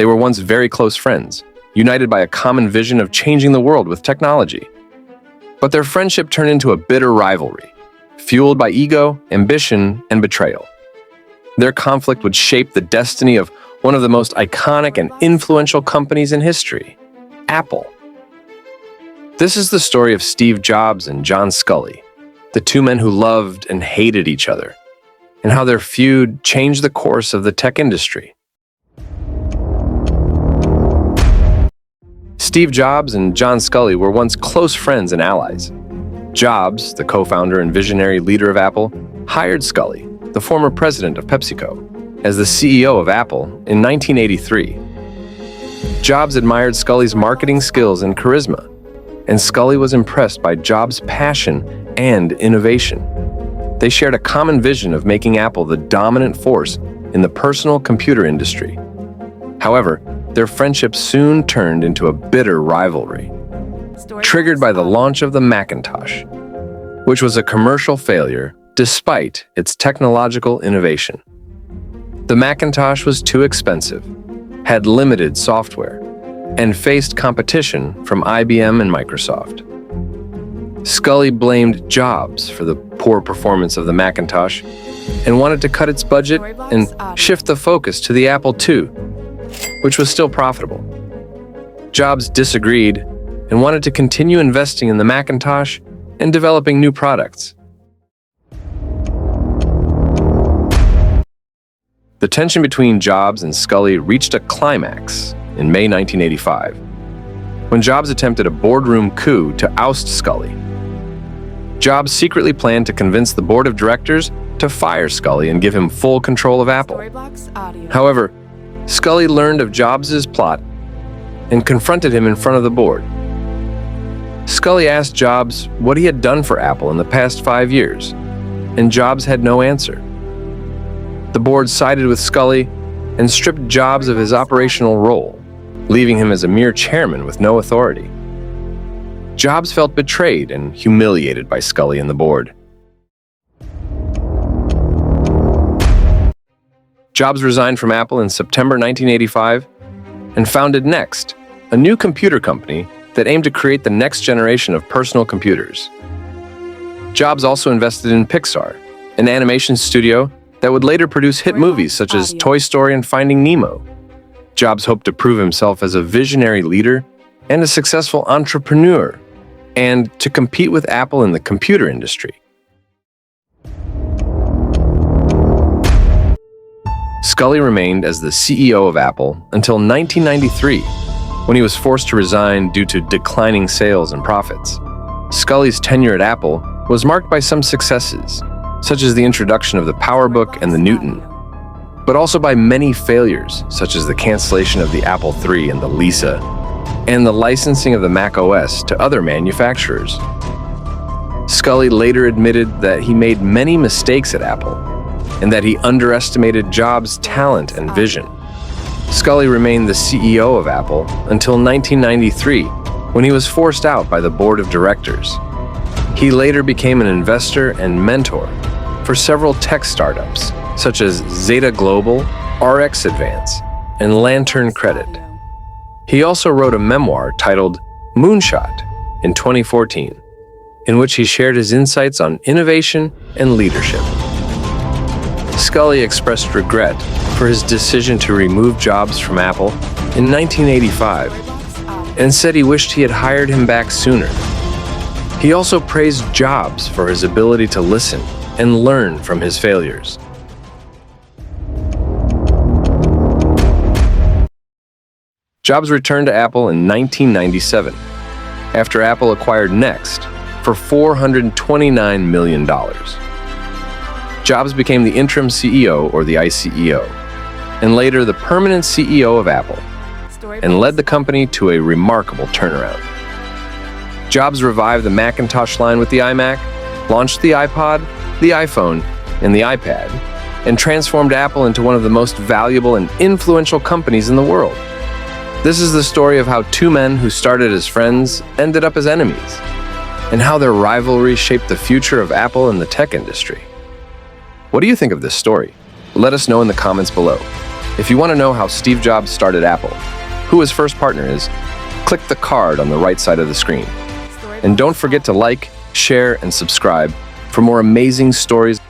They were once very close friends, united by a common vision of changing the world with technology. But their friendship turned into a bitter rivalry, fueled by ego, ambition, and betrayal. Their conflict would shape the destiny of one of the most iconic and influential companies in history, Apple. This is the story of Steve Jobs and John Sculley, the two men who loved and hated each other, and how their feud changed the course of the tech industry. Steve Jobs and John Sculley were once close friends and allies. Jobs, the co-founder and visionary leader of Apple, hired Sculley, the former president of PepsiCo, as the CEO of Apple in 1983. Jobs admired Sculley's marketing skills and charisma, and Sculley was impressed by Jobs' passion and innovation. They shared a common vision of making Apple the dominant force in the personal computer industry. However, their friendship soon turned into a bitter rivalry, triggered by the launch of the Macintosh, which was a commercial failure despite its technological innovation. The Macintosh was too expensive, had limited software, and faced competition from IBM and Microsoft. Sculley blamed Jobs for the poor performance of the Macintosh and wanted to cut its budget and shift the focus to the Apple II, which was still profitable. Jobs disagreed and wanted to continue investing in the Macintosh and developing new products. The tension between Jobs and Sculley reached a climax in May 1985, when Jobs attempted a boardroom coup to oust Sculley. Jobs secretly planned to convince the board of directors to fire Sculley and give him full control of Apple. However, Sculley learned of Jobs' plot and confronted him in front of the board. Sculley asked Jobs what he had done for Apple in the past 5 years, and Jobs had no answer. The board sided with Sculley and stripped Jobs of his operational role, leaving him as a mere chairman with no authority. Jobs felt betrayed and humiliated by Sculley and the board. Jobs resigned from Apple in September 1985 and founded Next, a new computer company that aimed to create the next generation of personal computers. Jobs also invested in Pixar, an animation studio that would later produce hit movies such as Toy Story and Finding Nemo. Jobs hoped to prove himself as a visionary leader and a successful entrepreneur, and to compete with Apple in the computer industry. Sculley remained as the CEO of Apple until 1993, when he was forced to resign due to declining sales and profits. Sculley's tenure at Apple was marked by some successes, such as the introduction of the PowerBook and the Newton, but also by many failures, such as the cancellation of the Apple III and the Lisa, and the licensing of the Mac OS to other manufacturers. Sculley later admitted that he made many mistakes at Apple, and that he underestimated Jobs' talent and vision. Sculley remained the CEO of Apple until 1993, when he was forced out by the board of directors. He later became an investor and mentor for several tech startups, such as Zeta Global, RX Advance, and Lantern Credit. He also wrote a memoir titled Moonshot in 2014, in which he shared his insights on innovation and leadership. Sculley expressed regret for his decision to remove Jobs from Apple in 1985 and said he wished he had hired him back sooner. He also praised Jobs for his ability to listen and learn from his failures. Jobs returned to Apple in 1997 after Apple acquired Next for $429 million. Jobs became the interim CEO, or the ICEO, and later the permanent CEO of Apple, and led the company to a remarkable turnaround. Jobs revived the Macintosh line with the iMac, launched the iPod, the iPhone, and the iPad, and transformed Apple into one of the most valuable and influential companies in the world. This is the story of how two men who started as friends ended up as enemies, and how their rivalry shaped the future of Apple and the tech industry. What do you think of this story? Let us know in the comments below. If you want to know how Steve Jobs started Apple, who his first partner is, click the card on the right side of the screen. And don't forget to like, share, and subscribe for more amazing stories.